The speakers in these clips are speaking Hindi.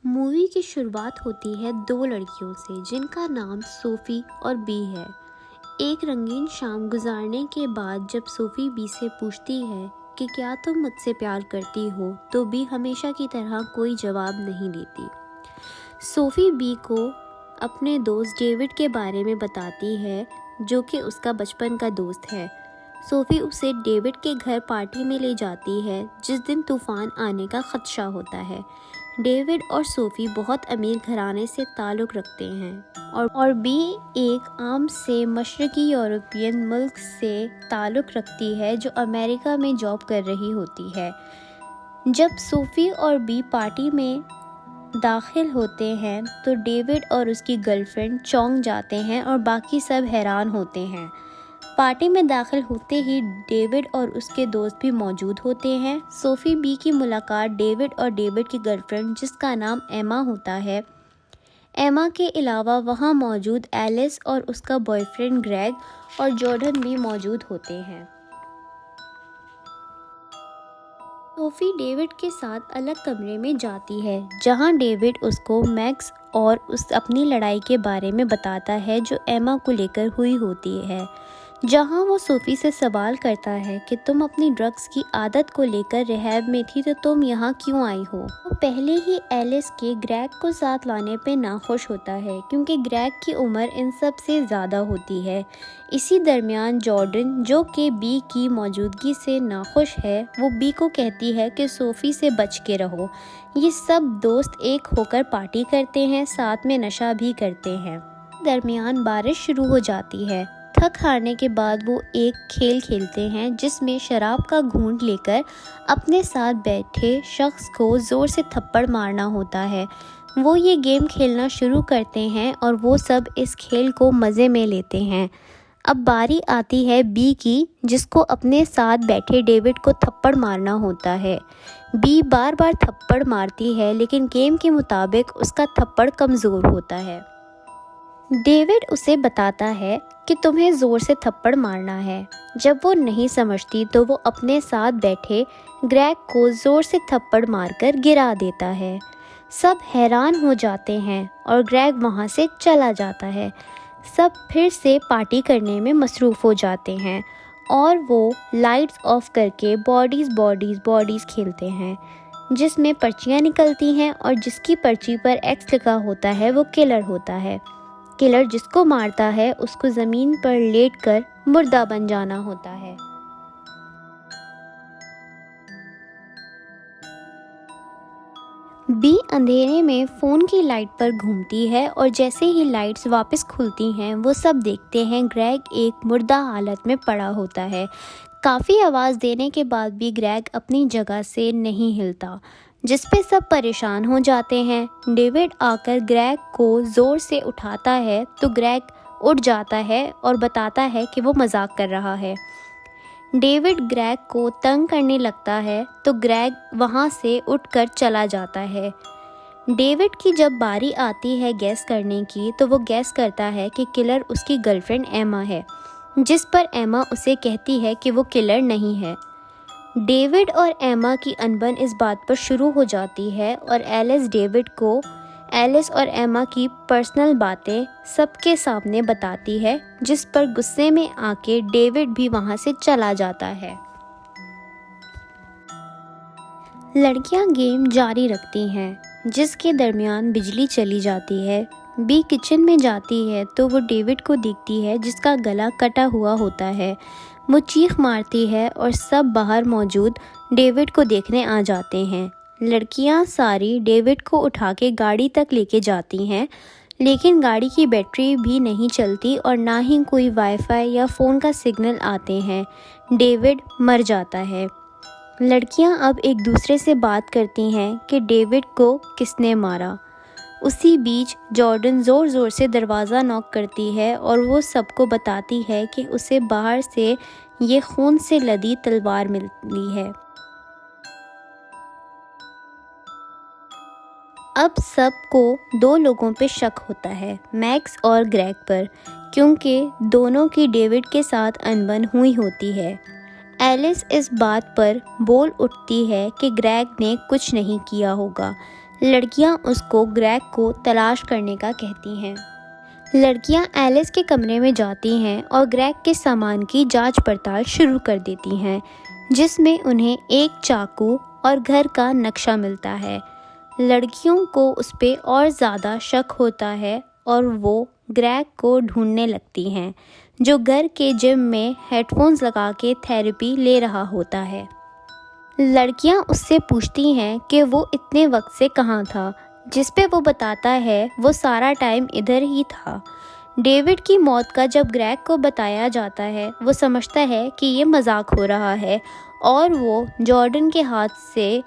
मूवी की शुरुआत होती है दो लड़कियों से जिनका नाम सोफ़ी और बी है। एक रंगीन शाम गुजारने के बाद जब सोफ़ी बी से पूछती है कि क्या तुम मुझसे प्यार करती हो, तो बी हमेशा की तरह कोई जवाब नहीं देती। सोफ़ी बी को अपने दोस्त डेविड के बारे में बताती है, जो कि उसका बचपन का दोस्त है। सोफ़ी उसे डेविड के घर पार्टी में ले जाती है, जिस दिन तूफ़ान आने का खदशा होता है। डेविड और सोफ़ी बहुत अमीर घराने से ताल्लुक़ रखते हैं और बी एक आम से मशरक़ी यूरोपियन मुल्क से ताल्लुक़ रखती है जो अमेरिका में जॉब कर रही होती है। जब सोफ़ी और बी पार्टी में दाखिल होते हैं तो डेविड और उसकी गर्लफ्रेंड चौंक जाते हैं और बाकी सब हैरान होते हैं। पार्टी में दाखिल होते ही डेविड और उसके दोस्त भी मौजूद होते हैं। सोफ़ी बी की मुलाकात डेविड और डेविड की गर्लफ्रेंड, जिसका नाम एमा होता है, एमा के अलावा वहाँ मौजूद एलिस और उसका बॉयफ्रेंड ग्रेग और जॉर्डन भी मौजूद होते हैं। सोफ़ी डेविड के साथ अलग कमरे में जाती है, जहां डेविड उसको मैक्स और उस अपनी लड़ाई के बारे में बताता है जो एमा को लेकर हुई होती है। जहां वो सोफ़ी से सवाल करता है कि तुम अपनी ड्रग्स की आदत को लेकर रिहैब में थी, तो तुम यहाँ क्यों आई हो। वो पहले ही एलिस के ग्रेग को साथ लाने पे नाखुश होता है, क्योंकि ग्रेग की उम्र इन सब से ज़्यादा होती है। इसी दरमियान जॉर्डन, जो कि बी की मौजूदगी से नाखुश है, वो बी को कहती है कि सोफ़ी से बच के रहो। ये सब दोस्त एक होकर पार्टी करते हैं, साथ में नशा भी करते हैं। दरमियान बारिश शुरू हो जाती है। थक हारने के बाद वो एक खेल खेलते हैं, जिसमें शराब का घूंट लेकर अपने साथ बैठे शख्स को ज़ोर से थप्पड़ मारना होता है। वो ये गेम खेलना शुरू करते हैं और वो सब इस खेल को मज़े में लेते हैं। अब बारी आती है बी की, जिसको अपने साथ बैठे डेविड को थप्पड़ मारना होता है। बी बार बार थप्पड़ मारती है, लेकिन गेम के मुताबिक उसका थप्पड़ कमज़ोर होता है। डेविड उसे बताता है कि तुम्हें ज़ोर से थप्पड़ मारना है। जब वो नहीं समझती तो वो अपने साथ बैठे ग्रेग को ज़ोर से थप्पड़ मारकर गिरा देता है। सब हैरान हो जाते हैं और ग्रेग वहाँ से चला जाता है। सब फिर से पार्टी करने में मसरूफ़ हो जाते हैं और वो लाइट्स ऑफ करके बॉडीज़ खेलते हैं, जिसमें पर्चियाँ निकलती हैं और जिसकी पर्ची पर एक्स लिखा होता है वो किलर होता है। किलर जिसको मारता है उसको ज़मीन पर लेटकर मुर्दा बन जाना होता है। बी अंधेरे में फ़ोन की लाइट पर घूमती है और जैसे ही लाइट्स वापस खुलती हैं वो सब देखते हैं ग्रेग एक मुर्दा हालत में पड़ा होता है। काफ़ी आवाज़ देने के बाद भी ग्रेग अपनी जगह से नहीं हिलता, जिस पे सब परेशान हो जाते हैं। डेविड आकर ग्रेग को ज़ोर से उठाता है तो ग्रेग उठ जाता है और बताता है कि वो मजाक कर रहा है। डेविड ग्रेग को तंग करने लगता है तो ग्रेग वहाँ से उठकर चला जाता है। डेविड की जब बारी आती है गैस करने की, तो वो गैस करता है कि किलर उसकी गर्लफ्रेंड एमा है, जिस पर एमा उसे कहती है कि वो किलर नहीं है। डेविड और एमा की अनबन इस बात पर शुरू हो जाती है और एलिस और एमा की पर्सनल बातें सबके सामने बताती है, जिस पर गुस्से में आके डेविड भी वहाँ से चला जाता है। लड़कियाँ गेम जारी रखती हैं, जिसके दरमियान बिजली चली जाती है। बी किचन में जाती है तो वो डेविड को देखती है, जिसका गला कटा हुआ होता है। वो चीख मारती है और सब बाहर मौजूद डेविड को देखने आ जाते हैं। लड़कियां सारी डेविड को उठा के गाड़ी तक लेके जाती हैं, लेकिन गाड़ी की बैटरी भी नहीं चलती और ना ही कोई वाईफाई या फ़ोन का सिग्नल आते हैं। डेविड मर जाता है। लड़कियां अब एक दूसरे से बात करती हैं कि डेविड को किसने मारा। उसी बीच जॉर्डन ज़ोर से दरवाज़ा नॉक करती है और वो सबको बताती है कि उसे बाहर से ये खून से लदी तलवार मिली है। अब सबको दो लोगों पे शक होता है, मैक्स और ग्रेग पर, क्योंकि दोनों की डेविड के साथ अनबन हुई होती है। एलिस इस बात पर बोल उठती है कि ग्रेग ने कुछ नहीं किया होगा, लड़कियां उसको ग्रेग को तलाश करने का कहती हैं। लड़कियां एलिस के कमरे में जाती हैं और ग्रेग के सामान की जांच पड़ताल शुरू कर देती हैं, जिसमें उन्हें एक चाकू और घर का नक्शा मिलता है। लड़कियों को उस पर और ज़्यादा शक होता है और वो ग्रेग को ढूंढने लगती हैं, जो घर के जिम में हेडफोन्स लगा के थेरेपी ले रहा होता है। लड़कियां उससे पूछती हैं कि वो इतने वक्त से कहाँ था, जिस पे वो बताता है वो सारा टाइम इधर ही था। डेविड की मौत का जब ग्रेग को बताया जाता है, वो समझता है कि ये मजाक हो रहा है और वो जॉर्डन के हाथ से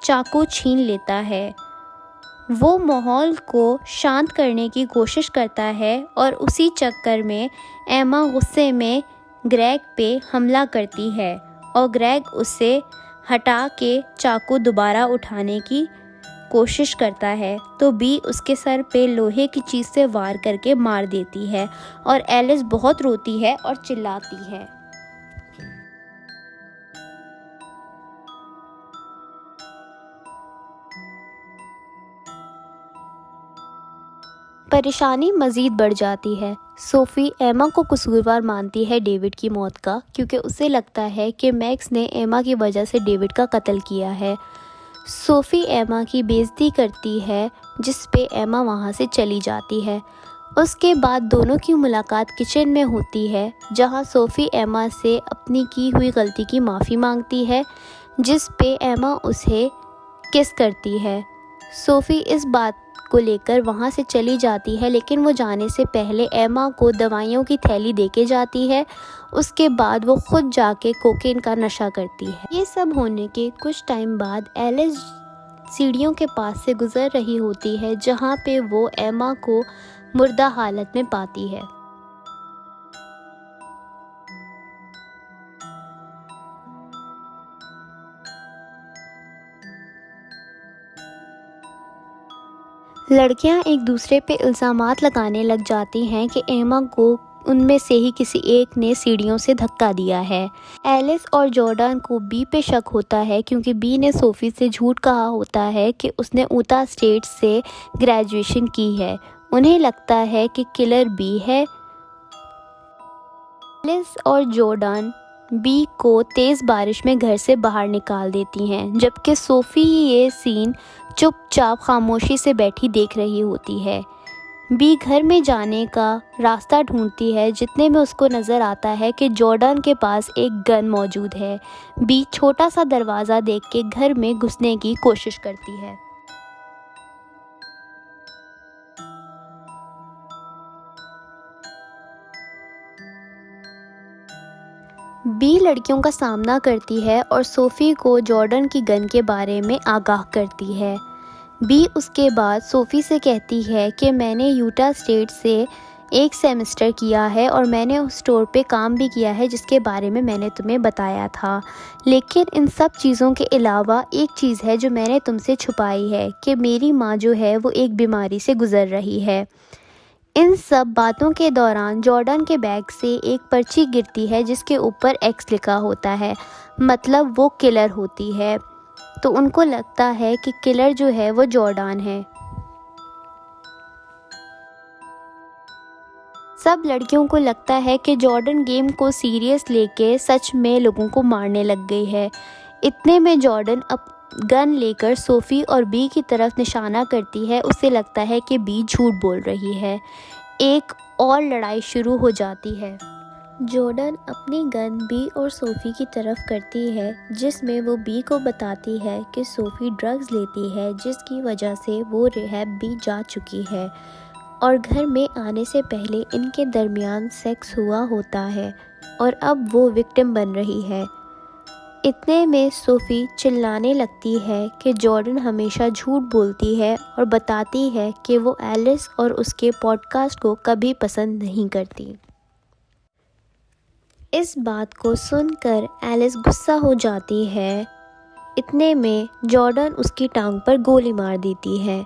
चाकू छीन लेता है। वो माहौल को शांत करने की कोशिश करता है और उसी चक्कर में एमा गुस्से में ग्रेग पे हमला करती है और ग्रेग उसे हटा के चाकू दोबारा उठाने की कोशिश करता है तो बी उसके सर पे लोहे की चीज़ से वार करके मार देती है और एलिस बहुत रोती है और चिल्लाती है। परेशानी मज़ीद बढ़ जाती है। सोफ़ी एमा को कसूरवार मानती है डेविड की मौत का, क्योंकि उसे लगता है कि मैक्स ने एमा की वजह से डेविड का कत्ल किया है। सोफ़ी एमा की बेइज्जती करती है, जिस पे एमा वहाँ से चली जाती है। उसके बाद दोनों की मुलाकात किचन में होती है, जहाँ सोफ़ी एमा से अपनी की हुई गलती की माफ़ी मांगती है, जिस पे एमा उसे किस करती है। सोफ़ी इस बात को लेकर वहाँ से चली जाती है, लेकिन वो जाने से पहले एमा को दवाइयों की थैली देके जाती है। उसके बाद वो खुद जाके कोकेन का नशा करती है। ये सब होने के कुछ टाइम बाद एलिस सीढ़ियों के पास से गुजर रही होती है, जहाँ पे वो एमा को मुर्दा हालत में पाती है। लड़कियां एक दूसरे पे इल्ज़ामात लगाने लग जाती हैं कि एमा को उनमें से ही किसी एक ने सीढ़ियों से धक्का दिया है। एलिस और जॉर्डन को बी पे शक होता है, क्योंकि बी ने सोफ़ी से झूठ कहा होता है कि उसने ऊटा स्टेट से ग्रेजुएशन की है। उन्हें लगता है कि किलर बी है। एलिस और जॉर्डन बी को तेज़ बारिश में घर से बाहर निकाल देती हैं, जबकि सोफ़ी ये सीन चुपचाप खामोशी से बैठी देख रही होती है। बी घर में जाने का रास्ता ढूंढती है, जितने में उसको नज़र आता है कि जॉर्डन के पास एक गन मौजूद है। बी छोटा सा दरवाज़ा देख के घर में घुसने की कोशिश करती है। बी लड़कियों का सामना करती है और सोफ़ी को जॉर्डन की गन के बारे में आगाह करती है। बी उसके बाद सोफ़ी से कहती है कि मैंने यूटा स्टेट से एक सेमेस्टर किया है और मैंने उस स्टोर पे काम भी किया है, जिसके बारे में मैंने तुम्हें बताया था। लेकिन इन सब चीज़ों के अलावा एक चीज़ है जो मैंने तुमसे छुपाई है, कि मेरी माँ जो है वो एक बीमारी से गुज़र रही है। इन सब बातों के दौरान जॉर्डन के बैग से एक पर्ची गिरती है, जिसके ऊपर एक्स लिखा होता है, मतलब वो किलर होती है। तो उनको लगता है कि किलर जो है वो जॉर्डन है। सब लड़कियों को लगता है कि जॉर्डन गेम को सीरियस लेके सच में लोगों को मारने लग गई है। इतने में जॉर्डन अब गन लेकर सोफ़ी और बी की तरफ निशाना करती है। उसे लगता है कि बी झूठ बोल रही है। एक और लड़ाई शुरू हो जाती है। जॉर्डन अपनी गन बी और सोफ़ी की तरफ करती है, जिसमें वो बी को बताती है कि सोफ़ी ड्रग्स लेती है, जिसकी वजह से वो रिहैब भी जा चुकी है और घर में आने से पहले इनके दरमियान सेक्स हुआ होता है और अब वो विक्टिम बन रही है। इतने में सोफ़ी चिल्लाने लगती है कि जॉर्डन हमेशा झूठ बोलती है और बताती है कि वो एलिस और उसके पॉडकास्ट को कभी पसंद नहीं करती। इस बात को सुनकर एलिस गुस्सा हो जाती है। इतने में जॉर्डन उसकी टांग पर गोली मार देती है।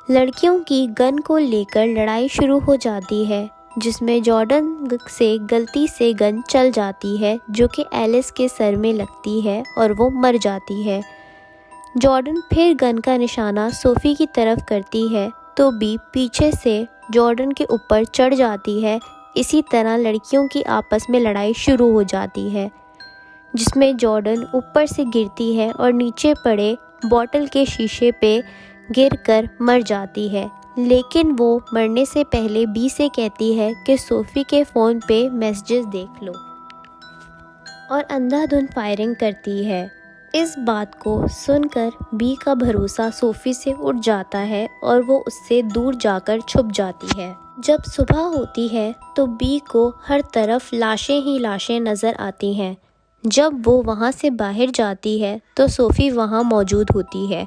लड़कियों की गन को लेकर लड़ाई शुरू हो जाती है, जिसमें जॉर्डन से गलती से गन चल जाती है, जो कि एलिस के सर में लगती है और वो मर जाती है। जॉर्डन फिर गन का निशाना सोफ़ी की तरफ करती है तो बी पीछे से जॉर्डन के ऊपर चढ़ जाती है। इसी तरह लड़कियों की आपस में लड़ाई शुरू हो जाती है, जिसमें जॉर्डन ऊपर से गिरती है और नीचे पड़े बॉटल के शीशे पे गिरकर मर जाती है। लेकिन वो मरने से पहले बी से कहती है कि सोफ़ी के फ़ोन पे मैसेजेस देख लो, और अंधाधुंध फायरिंग करती है। इस बात को सुनकर बी का भरोसा सोफ़ी से उठ जाता है और वो उससे दूर जाकर छुप जाती है। जब सुबह होती है तो बी को हर तरफ लाशें ही लाशें नज़र आती हैं। जब वो वहाँ से बाहर जाती है तो सोफ़ी वहाँ मौजूद होती है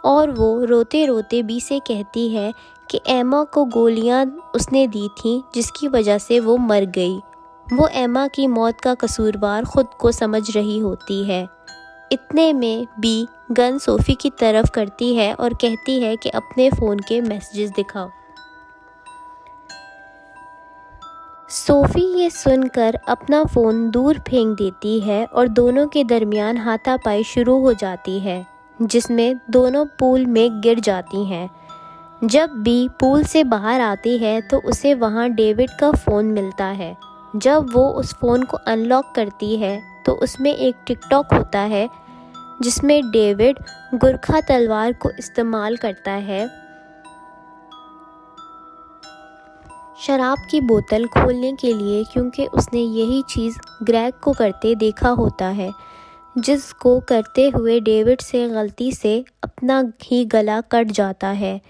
और वो रोते रोते बी से कहती है कि एमा को गोलियाँ उसने दी थीं जिसकी वजह से वो मर गई। वो एमा की मौत का कसूरवार खुद को समझ रही होती है। इतने में बी गन सोफ़ी की तरफ करती है और कहती है कि अपने फ़ोन के मैसेजेस दिखाओ। सोफ़ी ये सुनकर अपना फ़ोन दूर फेंक देती है और दोनों के दरमियान हाथापाई शुरू हो जाती है, जिसमें दोनों पूल में गिर जाती हैं। जब बी पूल से बाहर आती है तो उसे वहाँ डेविड का फ़ोन मिलता है। जब वो उस फ़ोन को अनलॉक करती है तो उसमें एक टिकटॉक होता है जिसमें डेविड गुरखा तलवार को इस्तेमाल करता है शराब की बोतल खोलने के लिए, क्योंकि उसने यही चीज़ ग्रेग को करते देखा होता है, जिसको करते हुए डेविड से गलती से अपना ही गला कट जाता है,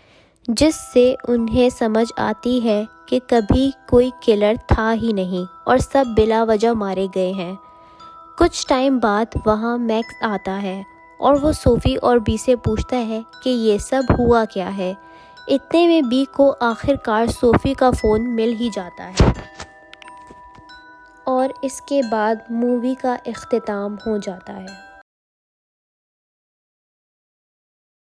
जिससे उन्हें समझ आती है कि कभी कोई किलर था ही नहीं और सब बिला वजह मारे गए हैं। कुछ टाइम बाद वहाँ मैक्स आता है और वो सोफ़ी और बी से पूछता है कि ये सब हुआ क्या है। इतने में बी को आखिरकार सोफ़ी का फ़ोन मिल ही जाता है और इसके बाद मूवी का इख्तिताम हो जाता है।